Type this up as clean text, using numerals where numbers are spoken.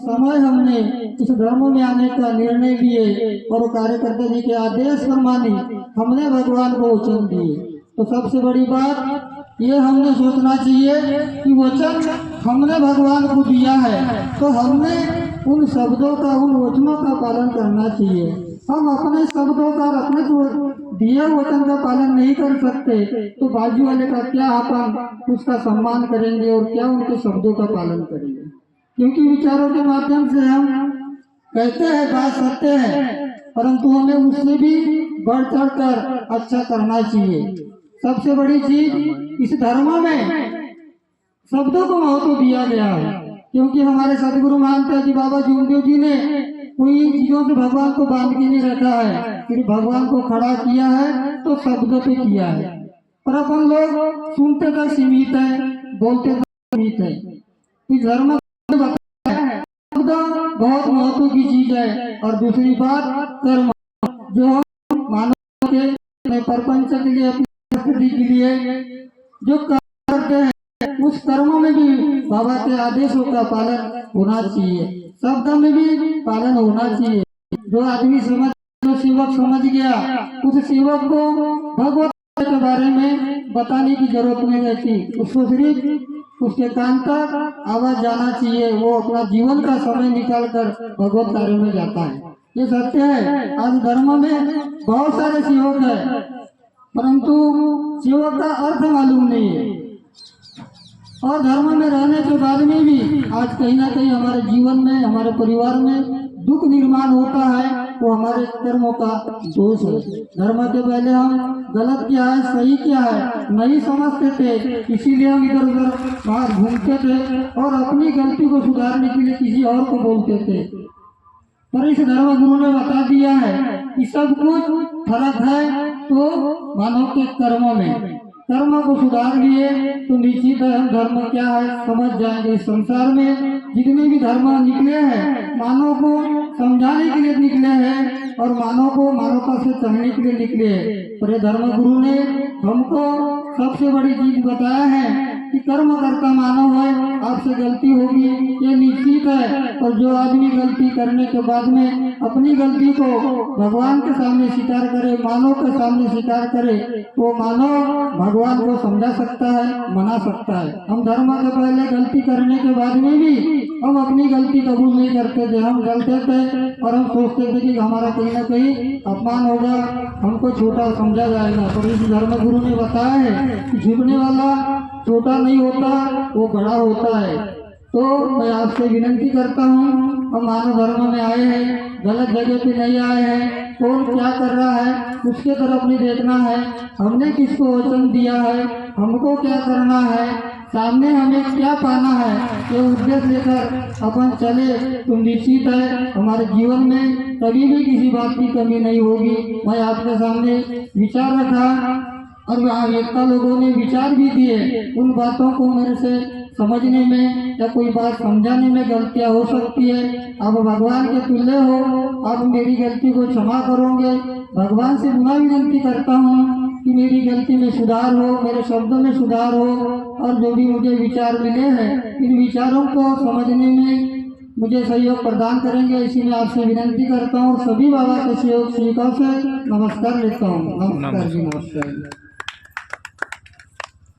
समय हमने इस धर्म में आने का निर्णय लिए और कार्यकर्ता जी के आदेश पर मानी, हमने भगवान को वचन दिए। तो सबसे बड़ी बात ये हमने सोचना चाहिए कि वचन हमने भगवान को दिया है तो हमने उन शब्दों का, उन वचनों का पालन करना चाहिए। हम अपने शब्दों का, अपने दिए वचन का पालन नहीं कर सकते तो बाजू वाले का क्या अपन उसका सम्मान करेंगे और क्या उनके शब्दों का पालन करेंगे। क्योंकि विचारों के माध्यम से हम कहते हैं बात सत्य है, परंतु हमें उससे भी बढ़ चढ़ कर अच्छा करना चाहिए। सबसे बड़ी चीज इस धर्म में शब्दों को महत्व दिया गया है, क्योंकि हमारे सदगुरु मानते हैं कि बाबा जूमदेव जी ने कोई चीजों से भगवान को बांध के नहीं रखा है, फिर भगवान को खड़ा किया है तो शब्दों पे किया है। पर अपन लोग सुनते तक सीमित है, बोलते तक सीमित है। इस धर्म में बताया है शब्द बहुत महत्व की चीज है। और दूसरी बात कर्म, जो हम मानव के प्रपंच के लिए, अपनी स्थिति के लिए जो कर्म करते हैं उस कर्मों में भी बाबा के आदेशों का पालन होना चाहिए, शब्द में भी पालन होना चाहिए। जो आदमी समझ, जो सेवक समझ गया, उस सेवक को भगवत के बारे में बताने की जरूरत नहीं रहती, उसको सिर्फ उसके कान तक आवाज जाना चाहिए। वो अपना जीवन का समय निकाल कर भगवत कार्य में जाता है। ये सत्य है। आज धर्म में बहुत सारे सेवक है, परंतु सेवक का अर्थ मालूम नहीं है। और धर्म में रहने के बाद में भी आज कहीं ना कहीं हमारे जीवन में, हमारे परिवार में दुख निर्माण होता है, वो हमारे कर्मों का दोष है। धर्म के पहले हम गलत क्या है, सही क्या है नहीं समझते थे, इसीलिए हम इधर उधर बाहर घूमते थे और अपनी गलती को सुधारने के लिए किसी और को बोलते थे। पर इस धर्म गुरु ने बता दिया है कि सब कुछ फर्क है तो मानव के कर्मों में। कर्म को सुधार लिए तो निश्चित है हम धर्म क्या है समझ जाएंगे। इस संसार में जितने भी धर्म निकले हैं मानव को समझाने के लिए निकले हैं और मानव को मानवता से चलने के लिए निकले हैं। पर ये धर्म गुरु ने हमको सबसे बड़ी चीज बताया है कि कर्म करता मानव है, आपसे गलती होगी ये निश्चित है। और जो आदमी गलती करने के बाद में अपनी गलती को भगवान के सामने स्वीकार करे, मानव के सामने स्वीकार करे, वो मानव भगवान को समझा सकता है, मना सकता है। हम धर्म के पहले गलती करने के बाद में भी हम अपनी गलती कबूल नहीं करते थे, हम गलते थे और हम सोचते थे कि हमारा कहीं ना कहीं अपमान होगा, हमको छोटा समझा जाएगा। तो इस धर्म गुरु ने बताया है कि झुकने वाला छोटा नहीं होता, वो बड़ा होता है। तो मैं आपसे विनती करता हूँ, हम मानव धर्म में आए हैं, गलत जगह पे नहीं आए हैं। कौन क्या कर रहा है उसके तरफ नहीं देखना है, हमने किसको वचन दिया है, हमको क्या करना है, सामने हमें क्या पाना है, ये उद्देश्य लेकर अपन चले तो निश्चित है हमारे जीवन में कभी भी किसी बात की कमी नहीं होगी। मैं आपके सामने विचार रखा और वहाँ एकता लोगों ने विचार भी दिए। उन बातों को मेरे से समझने में या कोई बात समझाने में गलतियाँ हो सकती है, आप भगवान के तुल्य हो, आप मेरी गलती को क्षमा करोगे। भगवान से पुनः विनती करता हूँ कि मेरी गलती में सुधार हो, मेरे शब्दों में सुधार हो और जो भी मुझे विचार मिले हैं इन विचारों को समझने में मुझे सहयोग प्रदान करेंगे। इसीलिए आपसे विनती करता हूँ। सभी बाबा के सहयोग स्वीकार से नमस्कार लेता हूँ। नमस्कार जी, नमस्कार।